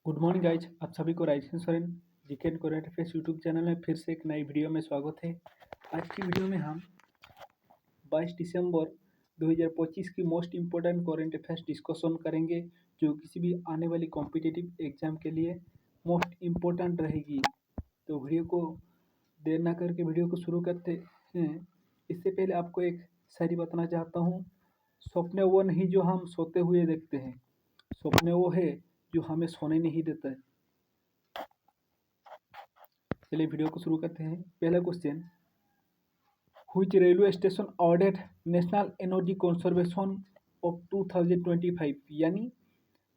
Good morning guys, आप सभी को right Soren GK and current affairs YouTube channel में फिर से एक नई वीडियो में स्वागत है। आज की वीडियो में हम 22 दिसंबर 2025 की most important current affairs discussion करेंगे, जो किसी भी आने वाली कॉम्पिटिटिव एग्जाम के लिए मोस्ट इम्पोर्टेंट रहेगी। तो वीडियो को देर ना करके वीडियो को शुरू करते हैं। इससे पहले आपको एक शायरी बताना चाहता हूँ। सपने वो नहीं जो हम सोते हुए देखते हैं, सपने वो है जो हमें सोने नहीं देता है। चलिए वीडियो को शुरू करते हैं। पहला question, which railway station awarded national energy conservation of 2025, यानी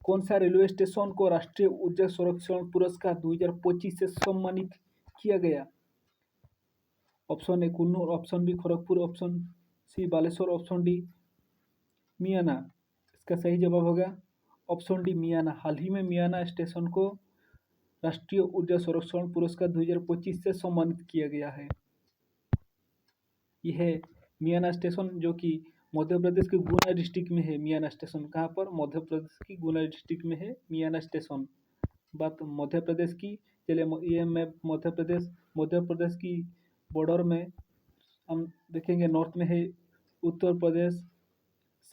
कौन सा रेलवे स्टेशन को राष्ट्रीय ऊर्जा संरक्षण पुरस्कार 2025 से सम्मानित किया गया। Option A Kannur, option B Kharagpur, option C Baleshwar, option D मियाना। इसका सही जवाब होगा ऑप्शन डी मियाना। हाल ही में मियाना स्टेशन को राष्ट्रीय ऊर्जा संरक्षण पुरस्कार 2025 से सम्मानित किया गया है। यह है मियाना स्टेशन, जो कि मध्य प्रदेश के गुना डिस्ट्रिक्ट में है। मियाना स्टेशन कहाँ पर? मध्य प्रदेश की गुना डिस्ट्रिक्ट में है मियाना स्टेशन। बात मध्य प्रदेश की, चलिए ये मैप मध्य प्रदेश की बॉर्डर में हम देखेंगे। नॉर्थ में है उत्तर प्रदेश,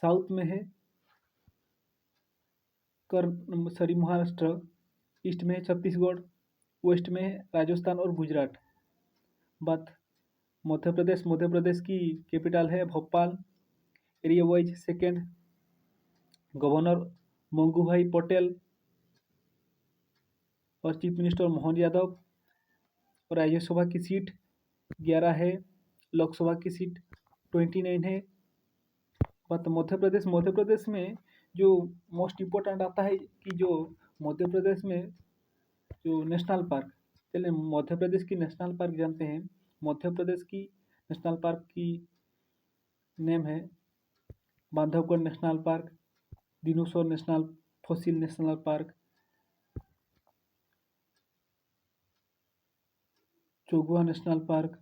साउथ में है महाराष्ट्र, ईस्ट में है छत्तीसगढ़, वेस्ट में है राजस्थान और गुजरात। बात मध्य प्रदेश की कैपिटल है Bhopal. Area wise second governor Mangu भाई पटेल और चीफ मिनिस्टर मोहन यादव। और राज्यसभा की सीट 11 है, लोकसभा की सीट 29 है। बात मध्य प्रदेश में जो मोस्ट इम्पोर्टेंट आता है कि जो मध्य प्रदेश में जो नेशनल पार्क, चलिए मध्य प्रदेश की नेशनल पार्क जानते हैं। मध्य प्रदेश की नेशनल पार्क की नेम है Bandhavgarh national park, dinosaur national fossil national park, चोगुआ national park,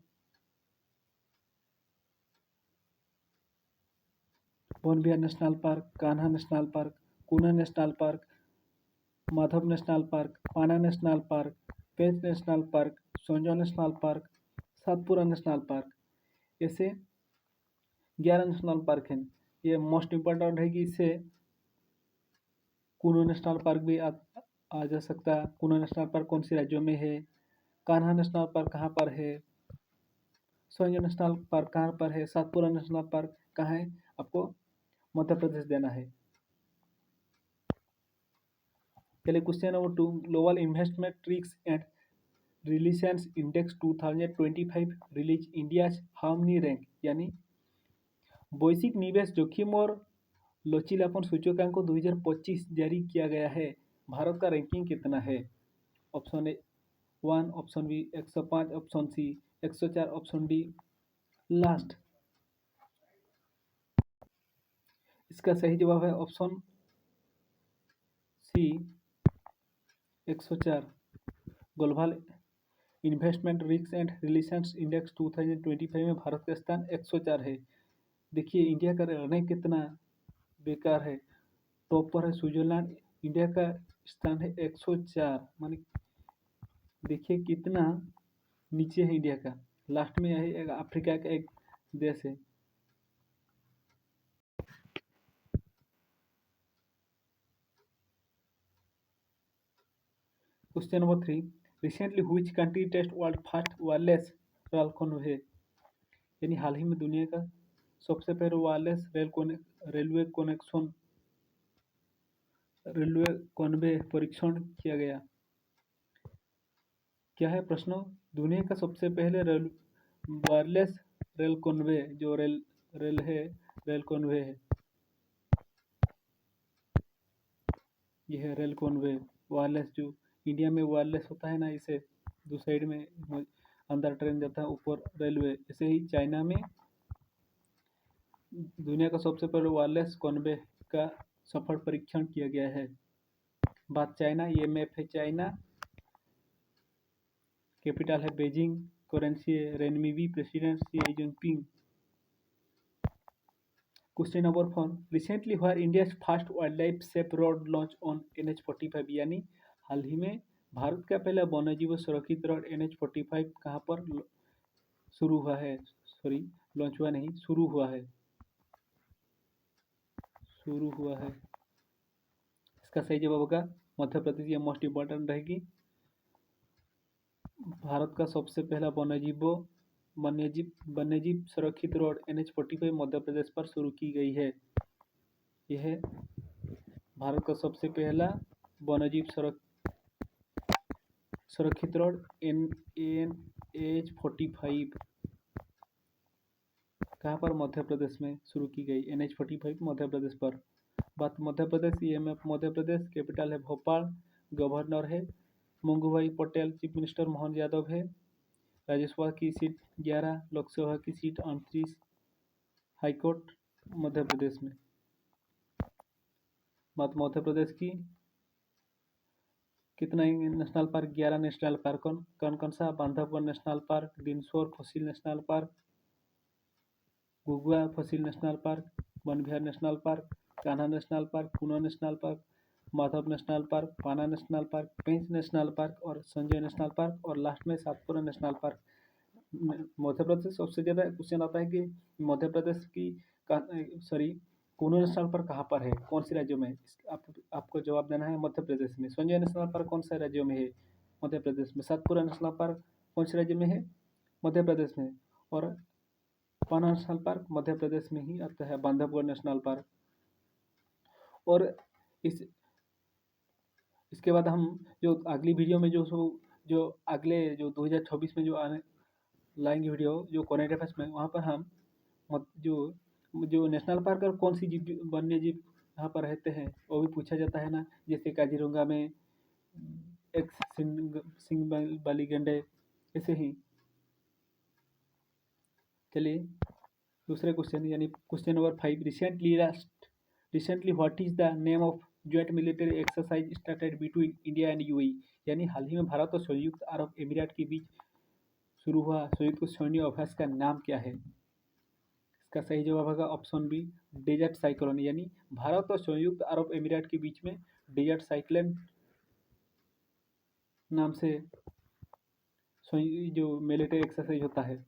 Vanvihar national park, Kanha national park, Kuno national park, Madhav national park, Panna national park, Pench national park, Sanjay national park, Satpura national park. ऐसे 11 national park हैं। ये most important है कि इससे Kuno national park भी आ जा सकता है। कूनो नेशनल पार्क कौन से राज्यों में है, कान्हा नेशनल पार्क कहाँ पर है, सोंजा नेशनल पार्क कहाँ पर है, सातपुरा नेशनल पार्क कहाँ है, आपको मध्य प्रदेश देना है। चलिए question number 2, global investment risk and relations index 2025 release India's how many rank, यानी वैश्विक निवेश जोखिम और लचीलापन सूचकांक को 2025 जारी किया गया है। भारत का रैंकिंग कितना है? Option A 1, option B 105, option C 104, option D last. इसका सही जवाब है option C 104। Global investment risk and relations index 2025 में भारत का स्थान 104 है। देखिए इंडिया का रैंक कितना बेकार है। टॉप पर है स्विट्जरलैंड, इंडिया का स्थान है 104। माने देखिए कितना नीचे है इंडिया का। लास्ट में है अफ्रीका का एक देश है। Question number 3, recently which country test world first wireless rail convey, यानी हाल ही में दुनिया का सबसे पहले वायरलेस रेलवे कन्वे परीक्षण किया गया। क्या है प्रश्न? दुनिया का सबसे पहले वायरलेस रेल कन्वे जो रेल कन्वे है। यह है रेल कन्वे वायरलेस। जो इंडिया में वायरलेस होता है ना, इसे दो साइड में अंदर ट्रेन जाता है, ऊपर रेलवे। ऐसे ही चाइना में दुनिया का सबसे पहले वायरलेस कन्वे का सफल परीक्षण किया गया है। बात चाइना, ये मैप है चाइना, कैपिटल है बेजिंग, करेंसी है renminbi, president Xi Jinping. Question number 4, recently where India first wildlife safe road launch on NH45, यानी हाल ही में भारत का पहला वन्यजीव संरक्षित रोड NH-45 कहाँ पर शुरू हुआ है? सॉरी, लॉन्च हुआ नहीं, शुरू हुआ है। इसका सही जवाब होगा मध्य प्रदेश। ये मोस्ट इम्पोर्टेंट रहेगी। भारत का सबसे पहला वन्यजीव संरक्षित रोड NH-45 मध्य प्रदेश पर शुरू की गई है। यह भारत का सबसे पहला वन्यजीव संरक्षित रोड NH-45 कहाँ पर? मध्य प्रदेश में शुरू की गई। NH-45 मध्य प्रदेश पर। बात मध्य प्रदेश, EMF मध्य प्रदेश, कैपिटल है भोपाल, गवर्नर है मंगूभाई पटेल, चीफ मिनिस्टर मोहन यादव है। राज्यसभा की सीट 11, लोकसभा की सीट 29, हाईकोर्ट मध्य प्रदेश में। बात मध्य प्रदेश की, कितना नेशनल पार्क? 11 national park. कौन कौन सा? Bandhavgarh national park, dinosaur fossil national park, Ghughua fossil national park, Vanvihar national park, Kanha national park, Kuno national park, Madhav national park, Panna national park, Pench national park और संजय नेशनल पार्क और लास्ट में सातपुरा नेशनल पार्क। मध्य प्रदेश सबसे ज़्यादा क्वेश्चन आता है कि मध्य प्रदेश की कुनो नेशनल पार्क कहाँ पर है, कौन से राज्यों में है? आपको जवाब देना है मध्य प्रदेश में। संजय नेशनल पार्क कौन से राज्यों में है? मध्य प्रदेश में। सातपुरा नेशनल पार्क कौन से राज्य में है? मध्य प्रदेश में। और पाना नेशनल पार्क मध्य प्रदेश में ही आता है, बांधवगढ़ नेशनल पार्क। और इसके बाद हम जो अगली वीडियो में जो अगले 2026 में जो आने लाएंगे वीडियो, जो करंट अफेयर्स में, वहाँ पर हम जो नेशनल पार्क और कौन सी वन्य जीव यहाँ पर रहते हैं वो भी पूछा जाता है ना। जैसे काजीरंगा में एक सिंह वाली गैंडे, ऐसे ही। चलिए दूसरे क्वेश्चन यानी question number 5। Recently what is the name of joint military exercise started between India and UAE? यानी हाल ही में भारत और संयुक्त अरब अमीरात के बीच शुरू हुआ संयुक्त सैन्य अभ्यास का नाम क्या है? इसका सही जवाब होगा ऑप्शन बी, डेजर्ट साइक्लोन। यानी भारत और संयुक्त अरब अमीरात के बीच में डेजर्ट साइक्लोन नाम से जो मिलिट्री एक्सरसाइज होता है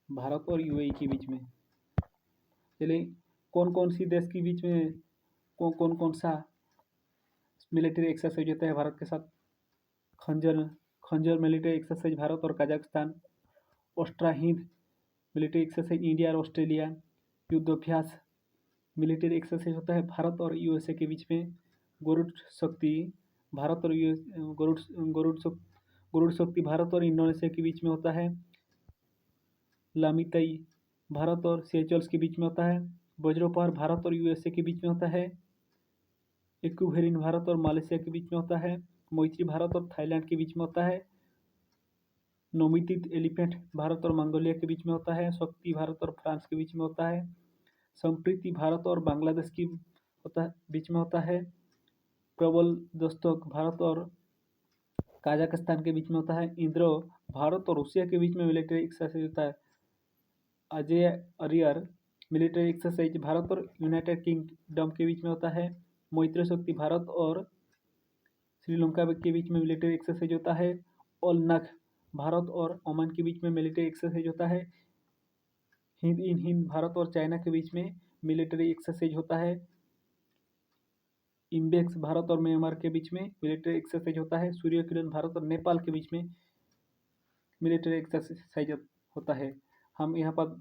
भारत और UAE के बीच में। चलिए कौन कौन सी देश के बीच में कौन सा मिलिट्री एक्सरसाइज होता है भारत के साथ? खंजर मिलिट्री एक्सरसाइज भारत और Kazakhstan, AustraHind military exercise India और ऑस्ट्रेलिया, युद्धाभ्यास मिलिट्री एक्सरसाइज होता है भारत और USA के बीच में, गरुड़ शक्ति भारत और गरुड़ शक्ति भारत और इंडोनेशिया के बीच में होता है, लामितई भारत और सेचल्स के बीच में होता है, वज्रोपहार भारत और USA के बीच में होता है, इक्विवेरिन भारत और मलेशिया के बीच में होता है, मोइत्री भारत और थाईलैंड के बीच में होता है, नोमितीत एलिफेंट भारत और मंगोलिया के बीच में होता है, शक्ति भारत और फ्रांस के बीच में होता है, संप्रीति भारत और बांग्लादेश की बीच में होता है, प्रबल दस्तक भारत और कजाकिस्तान के बीच में होता है, इंद्रो भारत और रूसिया के बीच में मिलिट्री एक्सरसाइज होता है, Ajay arrear military exercise Bharat और यूनाइटेड किंगडम के बीच में होता है, मोइत्र शक्ति भारत और श्रीलंका के बीच में मिलिट्री एक्सरसाइज होता है, और नख भारत और ओमान के बीच में मिलिट्री एक्सरसाइज होता है, हिंद भारत और चाइना के बीच में मिलिट्री एक्सरसाइज होता है, इम्बेक्स भारत और म्यांमार के बीच में मिलिट्री एक्सरसाइज होता है, सूर्य किरण भारत और नेपाल के बीच में मिलिट्री एक्सरसाइज होता है। हम यहाँ पर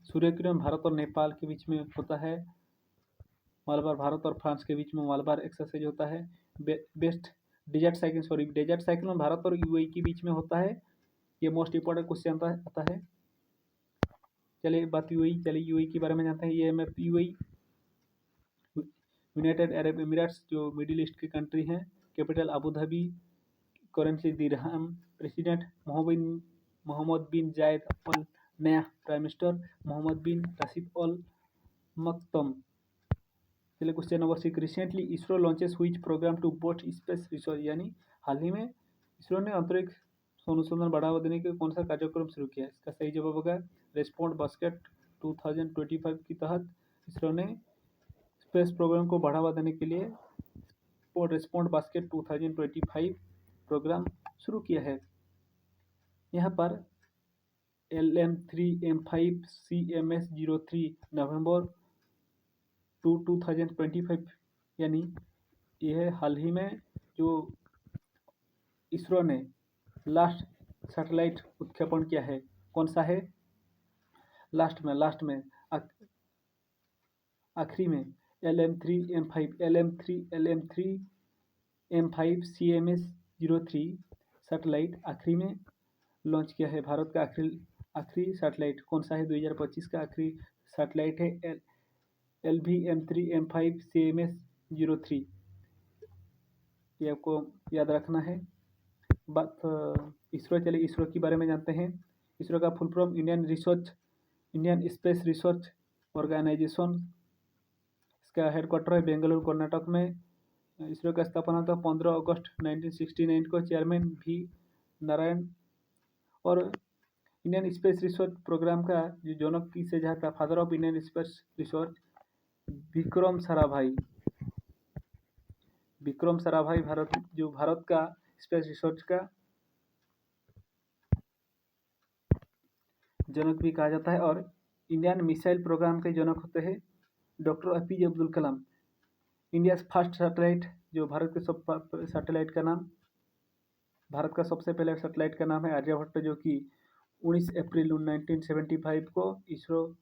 सूर्य किरण भारत और नेपाल के बीच में होता है, मलबार भारत और फ्रांस के बीच में मलबार एक्सरसाइज होता है, डेजर्ट साइक्लोन भारत और UAE के बीच में होता है। ये मोस्ट इंपॉर्टेंट क्वेश्चन आता है। चलिए बात UAE के बारे में जानते हैं। EMF UAE United Arab Emirates जो मिडिल ईस्ट की कंट्री हैं, capital Abu Dhabi, currency dirham, president Mohammed bin Zayed Al Nahyan, prime minister Mohammed bin Rashid Al Maktoum. चलिए question number 6। Recently ISRO launches which programme to boost space research? यानी हाल ही में इसरो ने अंतरिक्ष अनुसंधान बढ़ावा देने के कौन सा कार्यक्रम शुरू किया? इसका सही जवाब होगा रेस्पॉन्ड बास्केट 2025 के तहत इसरो ने स्पेस प्रोग्राम को बढ़ावा देने के लिए रिस्पॉन्ड बास्केट 2025 प्रोग्राम शुरू किया है। यहाँ पर LM3M5CMS03 नवंबर 2025 यानी यह हाल ही में जो इसरो ने लास्ट सैटेलाइट उत्क्षेपण किया है, कौन सा है? लास्ट में आखिरी में LM3M5CMS03 सैटेलाइट आखिरी में लॉन्च किया है। भारत का आखिरी सैटेलाइट कौन सा है? 2025 का आखिरी सैटेलाइट है LVM3M5CMS03। ये आपको याद रखना है। बात इसरो के बारे में जानते हैं। इसरो का full form Indian Space Research Organisation. इसका हेडक्वार्टर है बेंगलुरु कर्नाटक में। इसरो का स्थापना था 15 अगस्त 1969 को। Chairman V Narayan. और इंडियन स्पेस रिसर्च प्रोग्राम का जो जनक किसे जहाँ था, father of Indian Space research Vikram Sarabhai Bharat का स्पेस रिसर्च का जनक भी कहा जाता है। और इंडियन मिसाइल प्रोग्राम के जनक होते हैं doctor APJ Abdul Kalam. India first satellite जो भारत का सबसे पहले सैटेलाइट का नाम है आर्यभट्ट, जो कि 19 अप्रैल 1975 को इसरो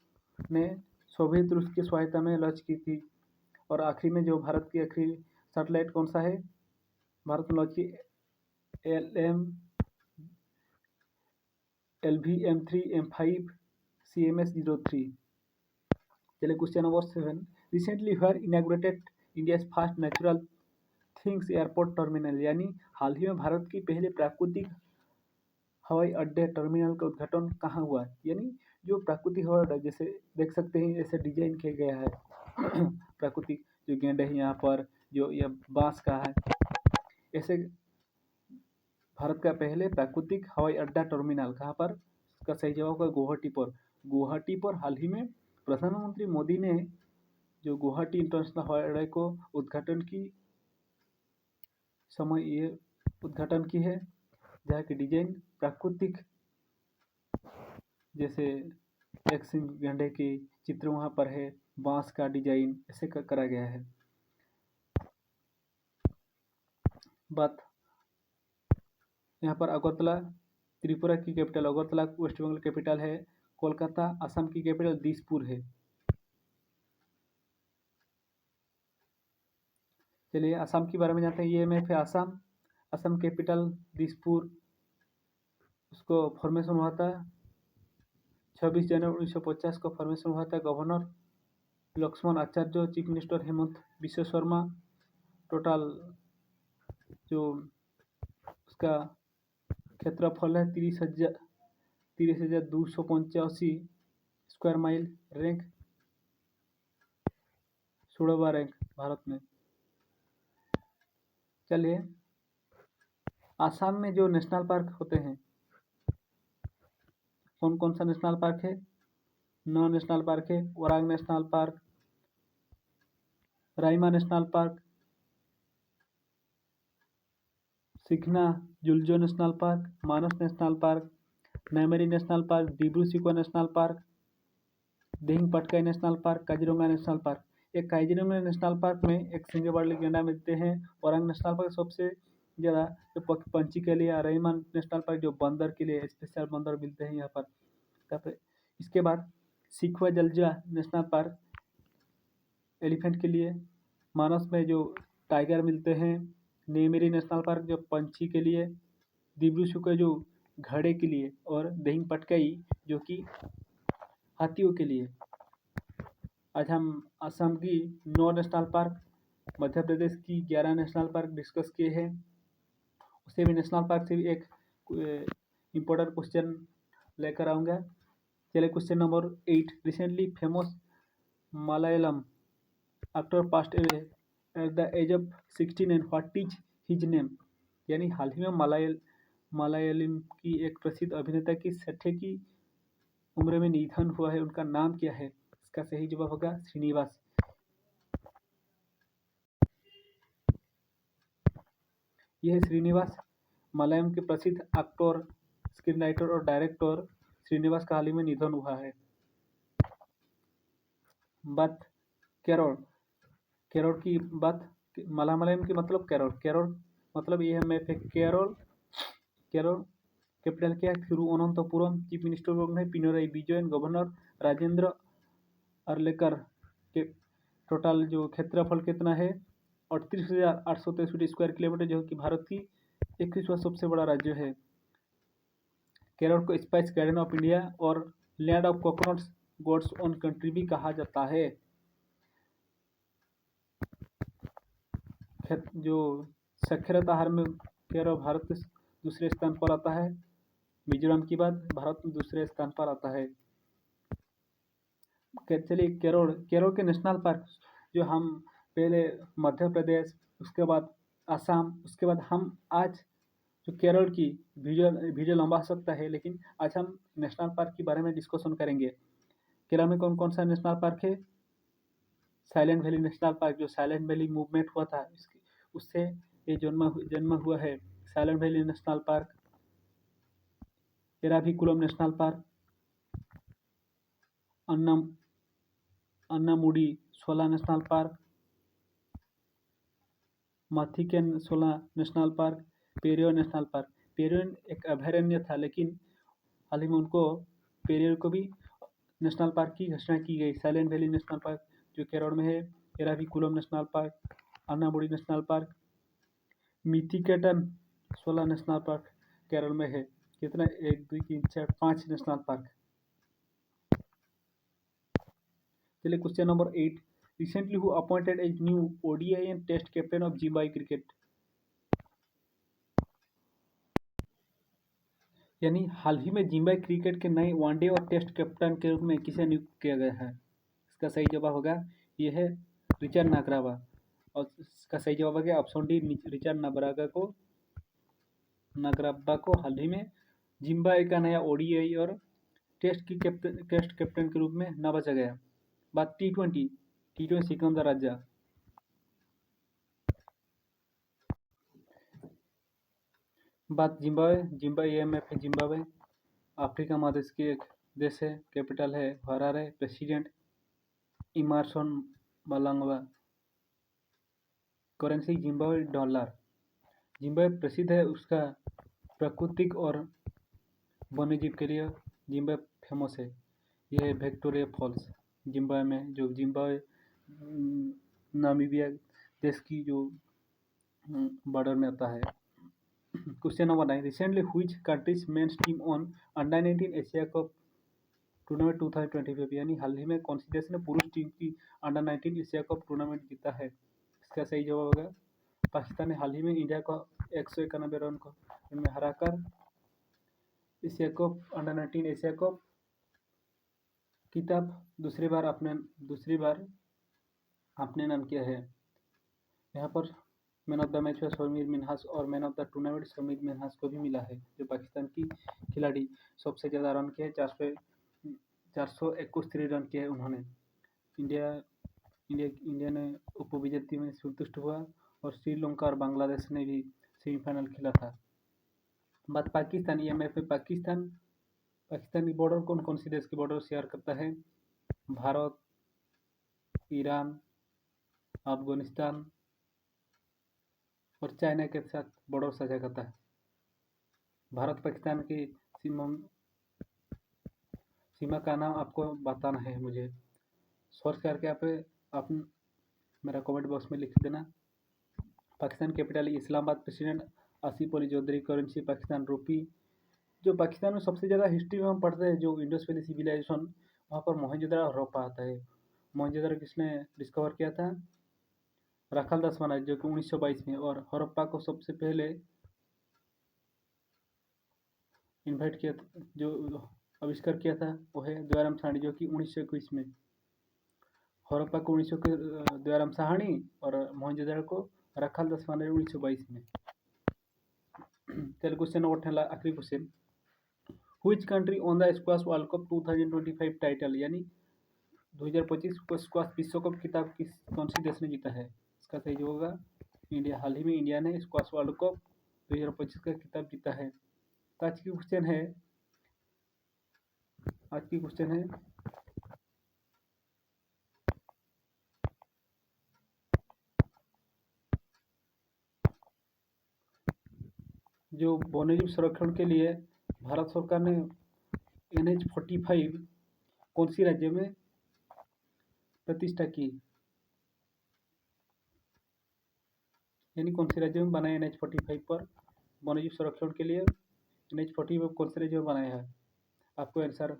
ने सोवियत रूस की सहायता में लॉन्च की थी। और आखिरी में जो भारत की आखिरी सैटेलाइट कौन सा है? भारत में लॉन्च की LVM3M5CMS03। चलिए question number 7। Recently where inaugurated India's first natural things airport terminal, यानी हाल ही में भारत की पहले प्राकृतिक हवाई अड्डे टर्मिनल का उद्घाटन कहाँ हुआ? यानी जो प्राकृतिक हवाई अड्डा, जैसे देख सकते हैं ऐसे डिजाइन किया गया है प्राकृतिक जो गेंडे है यहाँ पर, जो यह बांस का है, ऐसे भारत का पहले प्राकृतिक हवाई अड्डा टर्मिनल कहाँ पर? इसका सही जवाब है गुवाहाटी पर हाल ही में प्रधानमंत्री मोदी ने जो गुवाहाटी इंटरनेशनल हवाई अड्डे को उद्घाटन की है, जहाँ की डिजाइन प्राकृतिक जैसे एक सिंह गेंडे के चित्र वहाँ पर है, बांस का डिजाइन ऐसे करा गया है। बात यहाँ पर अगरतला त्रिपुरा की कैपिटल अगरतला, वेस्ट बंगाल कैपिटल है कोलकाता, असम की कैपिटल दिसपुर है। चलिए असम के बारे में जानते हैं। EMF है असम कैपिटल दिसपुर। उसको फॉर्मेशन हुआ था 26 जनवरी 1950 को फॉर्मेशन हुआ था। Governor Lakshman Acharya, chief minister Himanta Biswa Sarma. Total जो उसका क्षेत्रफल है 30,285 स्क्वायर माइल। रैंक 16वां रैंक भारत में। चलिए आसाम में जो नेशनल पार्क होते हैं, कौन कौन सा नेशनल पार्क है? 9 नेशनल पार्क है। Orang national park, Raimona national park, Sikhna Jhwlao national park, Manas national park, Nameri national park, Dibru Saikhowa national park, Dehing Patkai national park, Kaziranga national park. एक काजीरंगा नेशनल पार्क में एक सिंह वाले गेंडा मिलते हैं। ओरांग नेशनल पार्क सबसे ज़्यादा जो पंछी के लिए, रहीमा नेशनल पार्क जो बंदर के लिए स्पेशल बंदर मिलते हैं यहाँ पर। इसके बाद सिखवा जलजा नेशनल पार्क एलिफेंट के लिए, मानस में जो टाइगर मिलते हैं, नेमेरी नेशनल पार्क जो पंछी के लिए, डिब्रू सैखोवा जो घड़े के लिए, और दिहिंग पटकाई जो कि हाथियों के लिए। आज हम असम की 9 नेशनल पार्क, मध्य प्रदेश की 11 नेशनल पार्क डिस्कस किए हैं। उससे भी नेशनल पार्क से भी एक इम्पोर्टेंट क्वेश्चन लेकर आऊँगा। चलिए question number 8। Recently famous Malayalam actor passed away at the age of 69। What is his name? यानी हाल ही में मलयालम की एक प्रसिद्ध अभिनेता की 60 की उम्र में निधन हुआ है, उनका नाम क्या है? इसका सही जवाब होगा श्रीनिवास। यह श्रीनिवास मलयालम के प्रसिद्ध एक्टर, स्क्रीन राइटर और डायरेक्टर श्रीनिवास का हाल ही में निधन हुआ है। बात केरल केरल की बात, मलयालम की मतलब केरल मतलब ये है मैप है केरल। कैपिटल क्या है? तिरुवनंतपुरम। चीफ मिनिस्टर कौन है? पिनराई विजयन। गवर्नर राजेंद्र अर्लेकर। के टोटल जो क्षेत्रफल कितना है? 38,863 स्क्वायर किलोमीटर, जो कि भारत की 21वां सबसे बड़ा राज्य है। केरल को स्पाइस गार्डन ऑफ इंडिया और land of coconuts God's own country भी कहा जाता है। जो साक्षरता हार में केरल भारत के दूसरे स्थान पर आता है। मिजोरम के बाद भारत में दूसरे स्थान पर आता है। चलिए केरल के नेशनल पार्क, जो हम पहले मध्य प्रदेश, उसके बाद असम, उसके बाद हम आज जो केरल की वीडियो लंबा हो सकता है, लेकिन आज हम नेशनल पार्क के बारे में डिस्कशन करेंगे। केरल में कौन कौन सा नेशनल पार्क है? साइलेंट वैली नेशनल पार्क, जो साइलेंट वैली मूवमेंट हुआ था उससे ये जन्म हुआ है। Silent valley national park, Eravikulam national park, Anamudi Shola national park, Mathikettan Shola national park, Periyar national park. Periyar एक अभयारण्य था, लेकिन हाल ही में उनको पेरियर को भी नेशनल पार्क की घोषणा की गई। साइलेंट वैली नेशनल पार्क जो केरल में है, Eravikulam national park, Anamudi national park, Mathikettan Shola national park Kerala में है। कितना? 1 2 3 4 5 नेशनल पार्क। चलिए question number 8, recently who appointed as new ODI and test captain of Zimbabwe cricket. यानी हाल ही में जिम्बाब्वे क्रिकेट के नए वनडे और टेस्ट कैप्टन के रूप में किसे नियुक्त किया गया है? इसका सही जवाब होगा ये है रिचर्ड नागरावा। और इसका सही जवाब हो गया ऑप्शन डी, रिचर्ड नागरावा को हाल ही में जिम्बाब्वे का नया ओडीआई और टेस्ट कैप्टन के रूप में नवाजा गया। बात टी20 सिकंदर राजा। बात जिम्बाब्वे एमएफ है। जिम्बाब्वे अफ्रीका महादेश की एक देश है। कैपिटल है Harare. President Emmerson Mnangagwa. Currency Zimbabwe dollar. Zimbabwe प्रसिद्ध है उसका प्राकृतिक और वन्यजीव के लिए। जिम्बाब्वे फेमस है। यह है विक्टोरिया फॉल्स जिम्बाब्वे में, जो जिम्बाब्वे नामीबिया देश की जो बॉर्डर में आता है। Question number 9, recently which countries men's team on under-19 Asia cup tournament 2025। यानी हाल ही में कौन सी देश ने पुरुष टीम की अंडर-19 एशिया कप टूर्नामेंट जीता है? इसका सही जवाब होगा पाकिस्तान ने हाल ही में इंडिया को 191 रन में हराकर Asia cup under-19 Asia cup खिताब दूसरी बार अपने नाम किया है। यहाँ पर मैन ऑफ द मैच हुआ शमीर मिन्हास और man of the tournament Shamir Minhas को भी मिला है। जो पाकिस्तान की खिलाड़ी सबसे ज़्यादा रन किए, 471 रन किए उन्होंने। इंडिया ने उपविजेता में संतुष्ट हुआ और श्रीलंका और बांग्लादेश ने भी सेमीफाइनल खेला था। बात पाकिस्तान ईएमएफ में पाकिस्तानी बॉर्डर कौन कौन सी देश की बॉर्डर शेयर करता है? भारत, ईरान, अफगानिस्तान और चाइना के साथ बॉर्डर साझा करता है। भारत पाकिस्तान की सीमा का नाम आपको बताना है, मुझे सर्च करके आप मेरा कमेंट बॉक्स में लिख देना। Pakistan capital Islamabad. President Asif Ali Chaudhary. Currency Pakistan rupee. जो पाकिस्तान में सबसे ज़्यादा हिस्ट्री में हम पढ़ते हैं, जो इंडस वैली सिविलाइजेशन, वहाँ पर मोहनजोदड़ो हड़प्पा आता है। मोहनजोदड़ो किसने डिस्कवर किया था? राखाल दास बनाए, जो कि 1922 में। और हड़प्पा को सबसे पहले इन्वाइट किया था, जो आविष्कार किया था वो है दयाराम साहनी, जो कि 1921 में। हड़प्पा को 1900 के दयाराम साहनी और मोहनजोदड़ो को राखाल दास बनाए 1922 में। चलिए क्वेश्चन नंबर 10, आखिरी question, which country on the squash world cup 2025 title. यानी 2025 को स्क्वैश विश्व कप खिताब कौन सी देश ने जीता है? इसका सही जवाब होगा इंडिया। हाल ही में इंडिया ने स्क्वैश वर्ल्ड कप 2025 का खिताब जीता है। तो आज की क्वेश्चन है जो वन्यजीव संरक्षण के लिए भारत सरकार ने NH-45 कौन सी राज्य में प्रतिष्ठा की, यानी कौन से राज्य में बनाया NH-45 पर वन्यजीव संरक्षण के लिए NH-45 कौन से राज्य में बनाया है। आपको आंसर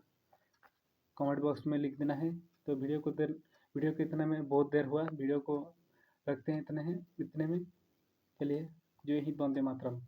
कमेंट बॉक्स में लिख देना है। तो वीडियो को इतना में बहुत देर हुआ, वीडियो को रखते हैं इतने में। चलिए, जय हिंद, वंदे मातरम।